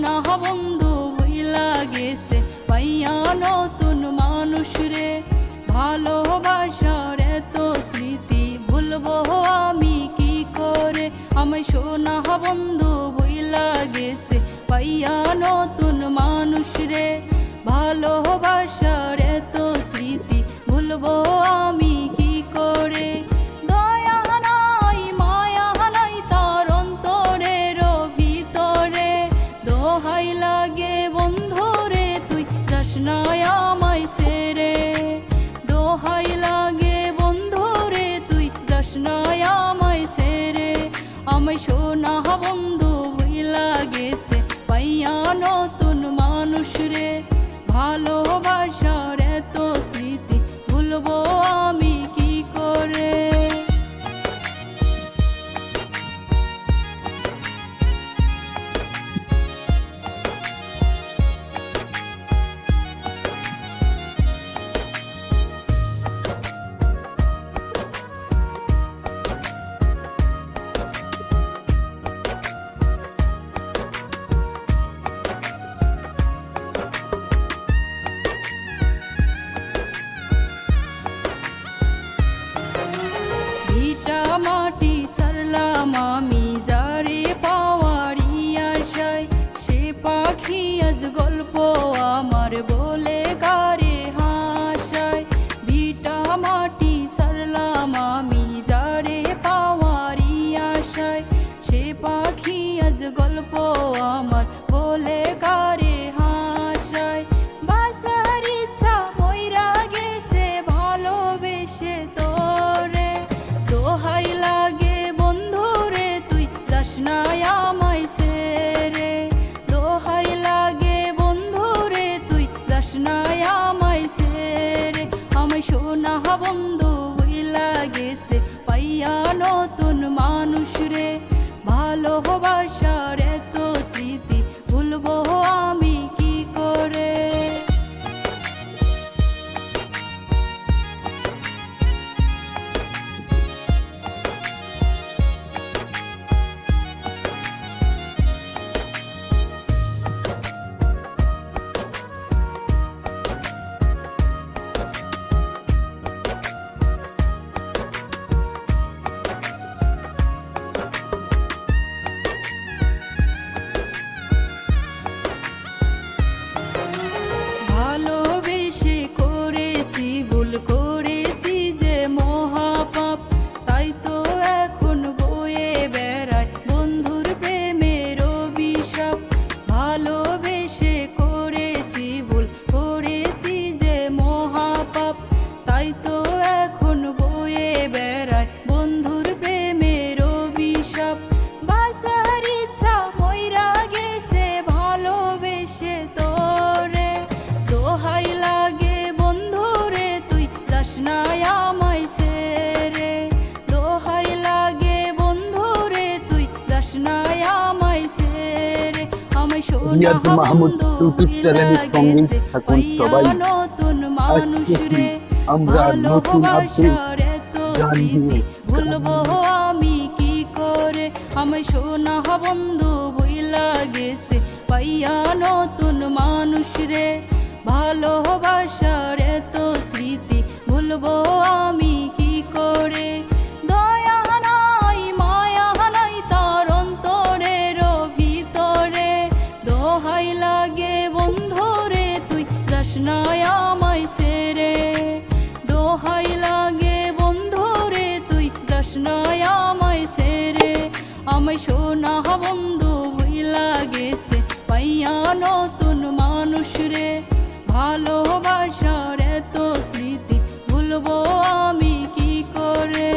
সোনা বন্ধু ভুইলা গেছে পাইয়া নতুন মানুষ রে। ভালোবাসার এত স্মৃতি ভুলবো আমি কি করে, আমায় সোনা বন্ধু ভুইলা গেছে পাইয়া নতুন মানুষ রে। ভালোবাসার এত স্মৃতি ভুলবো আমি কি করে, দয়া নাই মায়া নাই তার অন্তরের ভিতরে। দোহাই লাগে বন্ধু রে তুই যাস না আমায় ছেড়ে, দোহাই লাগে বন্ধু রে তুই যাস না আমায় ছেড়ে। আমায় সোনা বন্ধু ভুইলা গেছে পাইয়া নতুন মানুষ রে। ভালোবাসার এত স্মৃতি ভুলবো আমি কি করে। মাটি সারলাম আমি যারে পাওয়ারি আশায়, সে পাখি আজ গল্প আমার বলে গারে হাসায়। ভিটা মাটি সারলাম আমি যারে পাওয়ারি আশায়, সে পাখি আজ গল্প আমার বলে গারে হাসায়। বাসার ইচ্ছা মইরা গেছে ভালোবেসে তোরে, দোহাই লাগে বন্ধু রে তুই যাস না আমায় ছেড়ে, দোহাই লাগে বন্ধু রে তুই যাস না আমায় ছেড়ে। আমায় সোনা বন্ধু ভুইলা গেছে পাইয়া নতুন মানুষ রে। ভালোবাসার এত স্মৃতি ভুলবো আমি কি করে। ভালোবেসে করেছি ভুল করেছি যে মহাপাপ, তাই তো এখন বয়ে বেড়ায় বন্ধুর প্রেমের অভিশাপ। ভালোবেসে করেছি ভুল করেছি যে মহাপাপ, তাই তো এখন বয়ে বেড়ায় বন্ধুর প্রেমের অভিশাপ। বাসার ইচ্ছা মইরা গেছে ভালোবেসে তোরে, দোহাই লাগে বন্ধু রে তুই যাস না আমায় ছেড়ে, দোহাই লাগে বন্ধু রে তুই যাস না আমায় ছেড়ে। আমায় সোনা বন্ধু ভুইলা গেছে পাইয়া নতুন মানুষ রে। ভালোবাসার এত স্মৃতি ভুলবো আমি কি করে, আমায় সোনা বন্ধু ভুইলা গেছে পাইয়া নতুন মানুষ রে। ভালোবাসার এত স্মৃতি ভুলবো আমি কি করে, দয়া নাই মায়া নাই তার অন্তরের ভিতরে। দোহাই লাগে বন্ধু রে তুই যাস না আমায় ছেড়ে, দোহাই লাগে বন্ধু রে তুই যাস না আমায় ছেড়ে। আমায় সোনা বন্ধু ভুইলা গেছে পাইয়া নতুন মানুষ রে। ভালোবাসার এত স্মৃতি ভুলবো আমি কি করে।